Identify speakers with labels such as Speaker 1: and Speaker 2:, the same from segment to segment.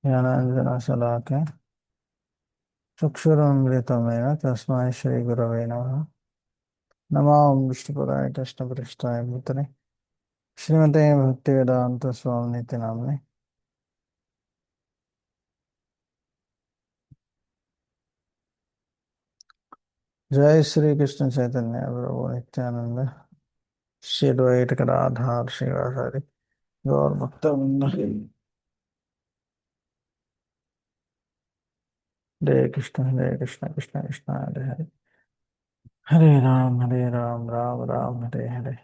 Speaker 1: ज्ञानाञ्जनशलाकया चक्षुरुन्मिलितमेन तस्मै श्रीगुरवे नमः। नमो विष्णुपदाय कृष्णपृष्ठाय भूतले श्रीमते भक्तिवेदान्त स्वामिनिति नाम्ने। जय श्री कृष्ण चैतन्य प्रभु नित्यानंद श्री अद्वैत गदाधर श्रीवासादि गौर भक्तवृंद। हरे कृष्ण कृष्ण कृष्ण हरे हरे, हरे Ram Ram Ram Hare Hare.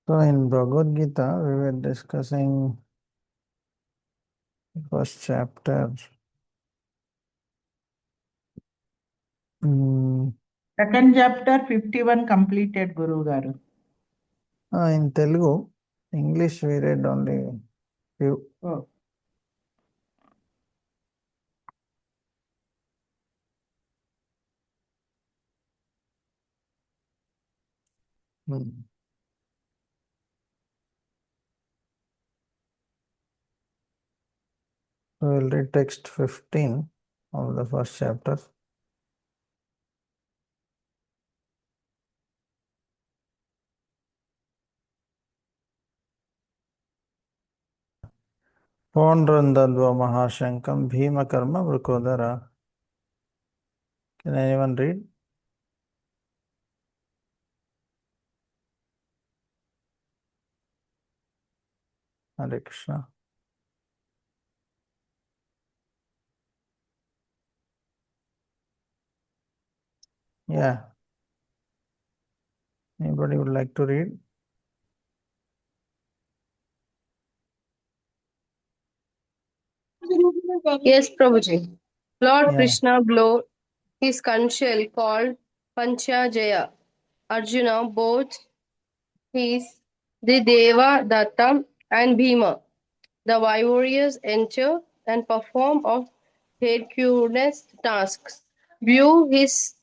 Speaker 1: So in Bhagavad Gita, we were discussing first chapter.
Speaker 2: Second chapter 51 completed, Guru Garu.
Speaker 1: In Telugu, English we read only few.
Speaker 2: Oh.
Speaker 1: So we'll read text 15 of the first chapter. Pondrandalva Mahashankam Bhima Karma Vrukodara. Can anyone read? Hare Krishna. Yeah. Anybody would like to read?
Speaker 3: Yes, Prabhuji. Lord
Speaker 1: Yeah.
Speaker 3: Krishna blew his conch shell called Panchajaya. Arjuna, both his the Deva, Datta, and Bhima. The warriors enter and perform of Hercules tasks. Blew his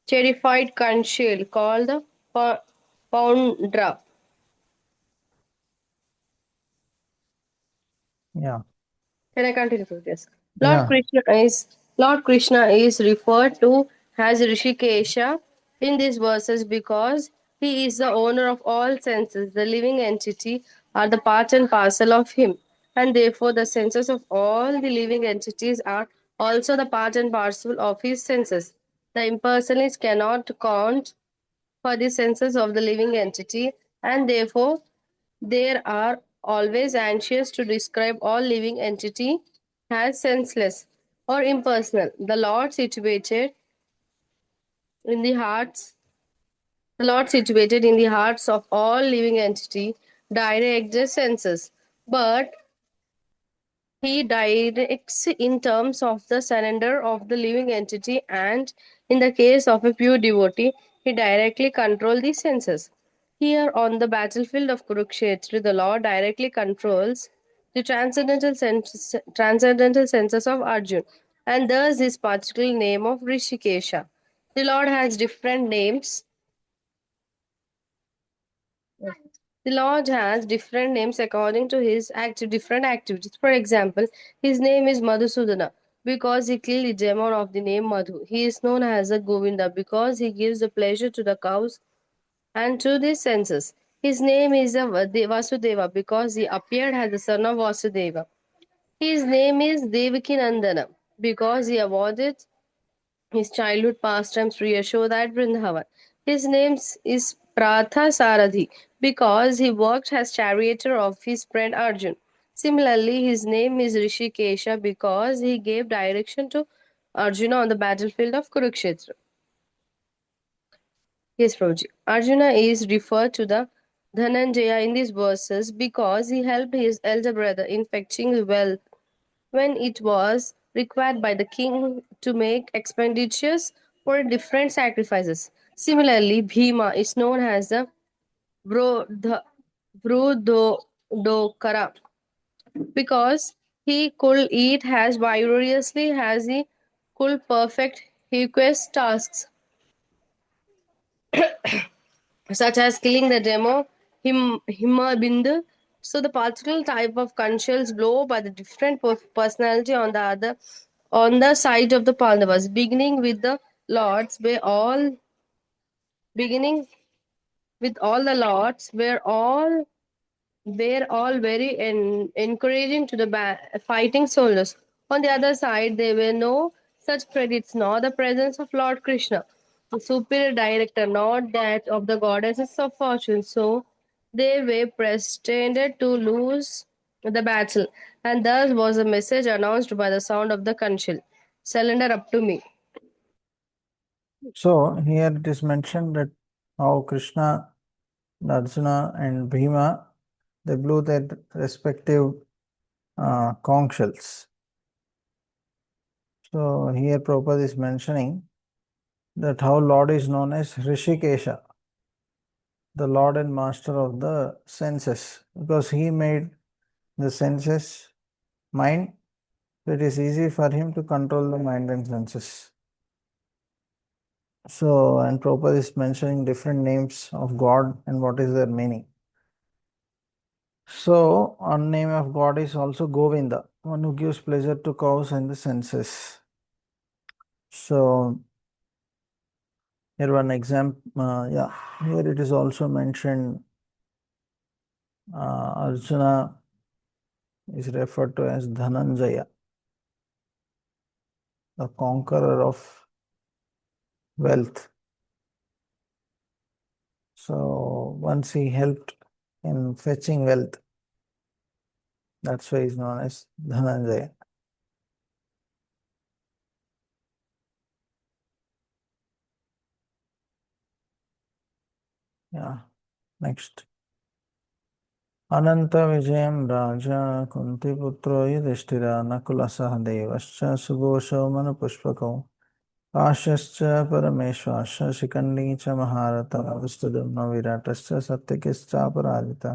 Speaker 3: terrified conch shell called the Poundra.
Speaker 1: Yeah.
Speaker 3: Can I continue with this?
Speaker 1: Yeah.
Speaker 3: Lord Krishna is referred to as Rishikesha in these verses because he is the owner of all senses. The living entity are the part and parcel of him, and therefore the senses of all the living entities are also the part and parcel of his senses. The impersonalists cannot count for the senses of the living entity, and therefore they are always anxious to describe all living entity as senseless or impersonal. In the hearts, the Lord situated in the hearts of all living entity directs the senses, but he directs in terms of the surrender of the living entity, and in the case of a pure devotee, he directly controls the senses. Here on the battlefield of Kurukshetra, the Lord directly controls the transcendental senses of Arjun, and thus his particular name of Rishikesha. The Lord has different names. The Lord has different names according to his different activities. For example, his name is Madhusudana because he killed the demon of the name Madhu. He is known as a Govinda because he gives the pleasure to the cows and to the senses. His name is a Vasudeva because he appeared as the son of Vasudeva. His name is Devaki Nandana because he avoided his childhood pastimes reassure at Vrindavan. His name is Pratha Saradhi because he worked as charioteer of his friend Arjun. Similarly, his name is Rishikesha because he gave direction to Arjuna on the battlefield of Kurukshetra. Yes, Prabhuji. Arjuna is referred to the Dhananjaya in these verses because he helped his elder brother in fetching wealth when it was required by the king to make expenditures for different sacrifices. Similarly, Bhima is known as the Vrudokara because he could eat as vigorously as he could perfect He requests tasks such as killing the demo Himabindu. So the particular type of conchals blow by the different personality on the side of the Pandavas, beginning with all the lords were all very encouraging to the fighting soldiers. On the other side, there were no such credits, nor the presence of Lord Krishna, the superior director, nor that of the goddesses of fortune. So they were destined to lose the battle, and thus was the message announced by the sound of the conchal. Surrender up to me.
Speaker 1: So here it is mentioned that how Krishna, Arjuna and Bhima, they blew their respective conch shells. So here Prabhupada is mentioning that how Lord is known as Rishikesha, the Lord and Master of the senses, because he made the senses mind, so it is easy for him to control the mind and senses. So, and Prabhupada is mentioning different names of God and what is their meaning. So, one name of God is also Govinda, one who gives pleasure to cows and the senses. So, here one example, here it is also mentioned Arjuna is referred to as Dhananjaya, the conqueror of wealth. So, once he helped in fetching wealth, that's why he's known as Dhananjaya. Yeah, next. अनंत विजयं राजा कुन्तीपुत्रो युधिष्ठिरः नकुलसह देवश्च सुघोषो मनुपुष्पकौ काश्यश्च परमेश्वाश्च शिखण्डी च महारथः विष्णुदम्नो विराटश्च सत्यकिश्चापराजितः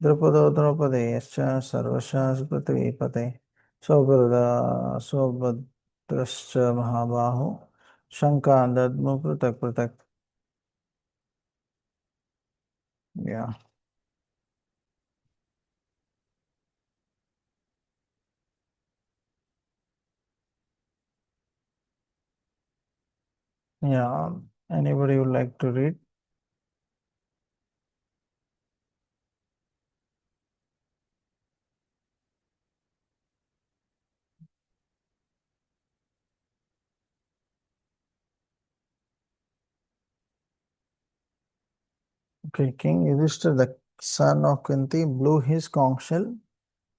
Speaker 1: द्रुपदो द्रौपदेयश्च सर्वशः पृथिवीपते सौभद्रश्च महाबाहो शङ्का दद्मु पृथक् पृथक्. Yeah. Yeah. Anybody would like to read? Okay, King Yudhishthira, the son of Kunti, blew his conch shell.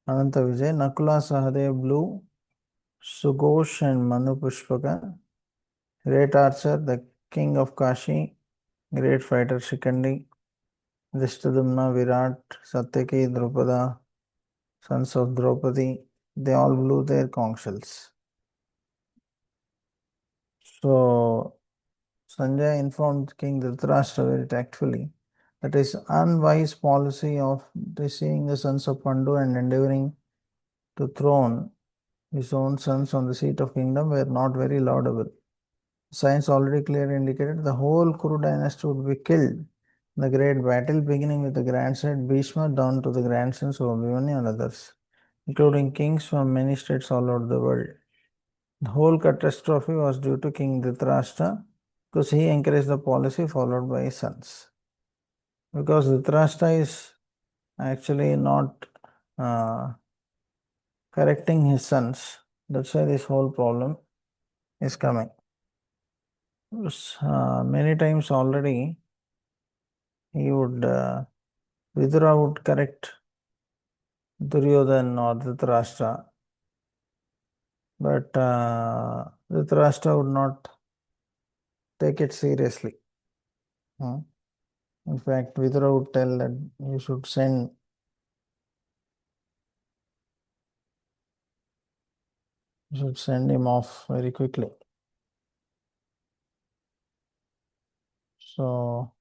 Speaker 1: Ananta Vijay, Nakula Sahadev blew Sughosh and Manu Pushpaka. Great archer, the king of Kashi. Great fighter Shikandi. Drishtadumna, Virat, Satyaki, Drupada, sons of Draupadi. They all blew their conch shells. So Sanjay informed King Dhritarashtra very tactfully that his unwise policy of deceiving the sons of Pandu and endeavoring to throne his own sons on the seat of kingdom were not very laudable. Science already clearly indicated the whole Kuru dynasty would be killed. The great battle beginning with the grandson Bhishma down to the grandsons of Abhimanyu and others, including kings from many states all over the world. The whole catastrophe was due to King Dhritarashtra because he encouraged the policy followed by his sons. Because Dhritarashtra is actually not correcting his sons, that's why this whole problem is coming. Many times already he would, Vidura would correct Duryodhan or Dhritarashtra, but Dhritarashtra would not take it seriously. In fact, Vidura would tell that you should send him off very quickly. So,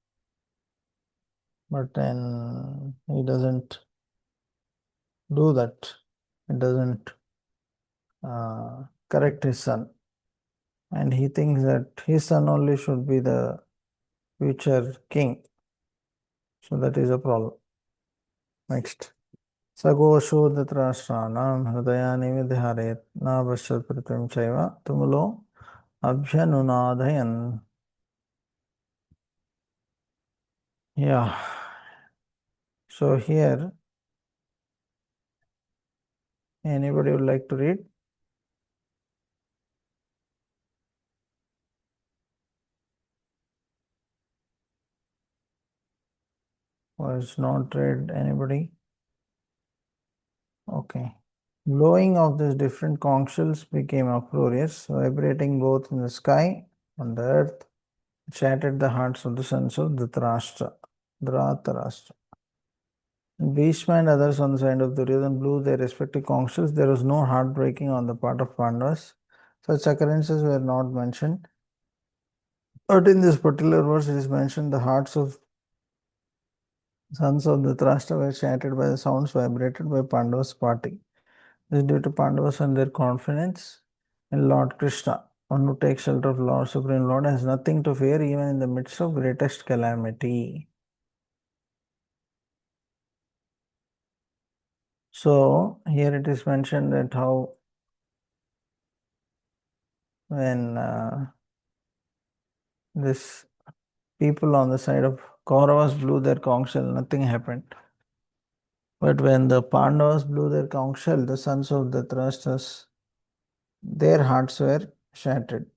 Speaker 1: but then he doesn't do that. He doesn't correct his son. and he thinks that his son only should be the future king. So that is a problem. Next. Sagosho Dhatrashranam Hridayani Vidharet Navashat Pratim Chaiva Tumulo Abhyanunadayan. Yeah. So here, anybody would like to read? Was not read anybody? Okay. Blowing of these different conch shells became uproarious, vibrating both in the sky and the earth. It shattered the hearts of the sons of Dhritarashtra. Bhishma and others on the side of Duryodhana blew their respective conch shells. There was no heartbreaking on the part of Pandavas. Such occurrences were not mentioned. But in this particular verse, it is mentioned the hearts of sons of Dhritarashtra were shattered by the sounds vibrated by Pandavas' party. This is due to Pandavas and their confidence in Lord Krishna. One who takes shelter of Lord Supreme Lord has nothing to fear even in the midst of greatest calamity. So here it is mentioned that how when this people on the side of Kauravas blew their conch shell, nothing happened. But when the Pandavas blew their conch shell, the sons of the Dhritarashtra, their hearts were shattered.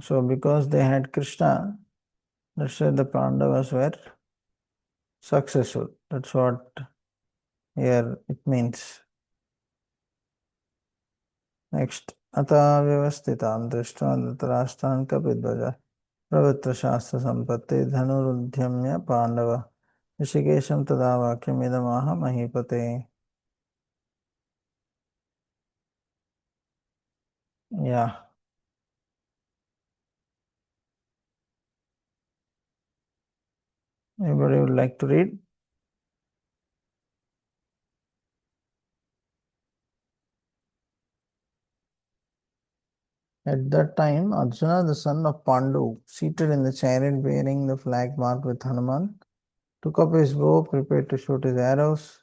Speaker 1: So because they had Krishna, that's why the Pandavas were successful. That's what here it means. Next. Ata vyavasthitan drishta dhritarashtan kapidvaja pravitra shastra sampatti dhanurudhyamya pandava Rishikesham tada vakyam idamaha mahipate. Yeah. Anybody would like to read? At that time, Arjuna, the son of Pandu, seated in the chariot bearing the flag marked with Hanuman, took up his bow, prepared to shoot his arrows.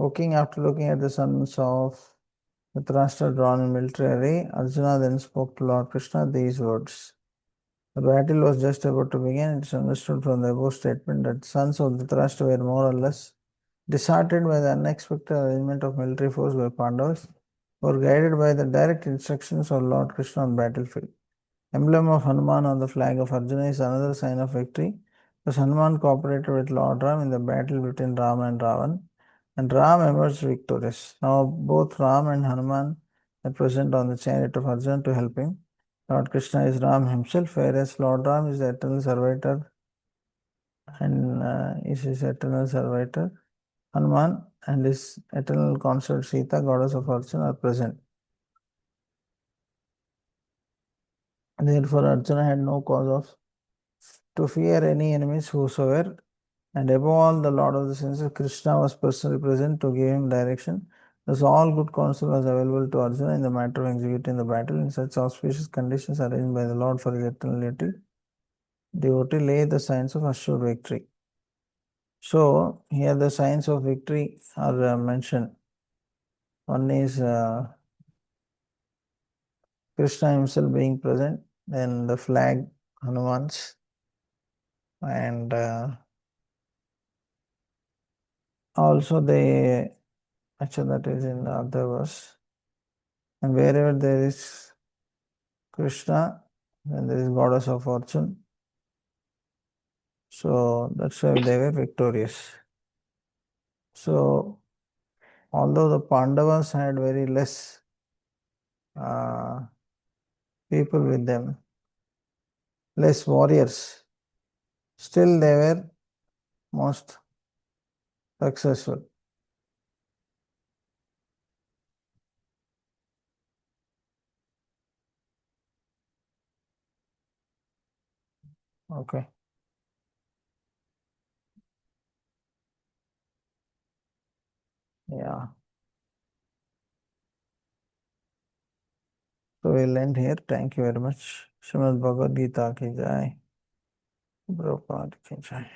Speaker 1: After looking at the sons of Dhritarashtra drawn in military array, Arjuna then spoke to Lord Krishna these words. The battle was just about to begin. It is understood from the above statement that sons of Dhritarashtra were more or less disheartened by the unexpected arrangement of military force by Pandavas, were guided by the direct instructions of Lord Krishna on battlefield. Emblem of Hanuman on the flag of Arjuna is another sign of victory, because Hanuman cooperated with Lord Ram in the battle between Rama and Ravan, and Ram emerged victorious. Now both Ram and Hanuman are present on the chariot of Arjuna to help him. Lord Krishna is Ram himself, whereas Lord Ram is the eternal servitor and is his eternal servitor. Hanuman and his eternal consort Sita, goddess of fortune, are present. Therefore, Arjuna had no cause of to fear any enemies whosoever, and above all, the Lord of the senses, Krishna, was personally present to give him direction. Thus, all good counsel was available to Arjuna in the matter of executing the battle. In such auspicious conditions arranged by the Lord for his eternal devotee lay the signs of assured victory. So, here the signs of victory are mentioned. One is Krishna himself being present, then the flag, Hanuman's, and also actually that is in the other verse. And wherever there is Krishna, then there is goddess of fortune. So that's why they were victorious. So although the Pandavas had very less uh, people with them, less warriors, still they were most successful. Okay. Yeah. So So we'll end here. Thank you very much. Srimad Bhagavad Gita ki jai. Prabhupada ki jai.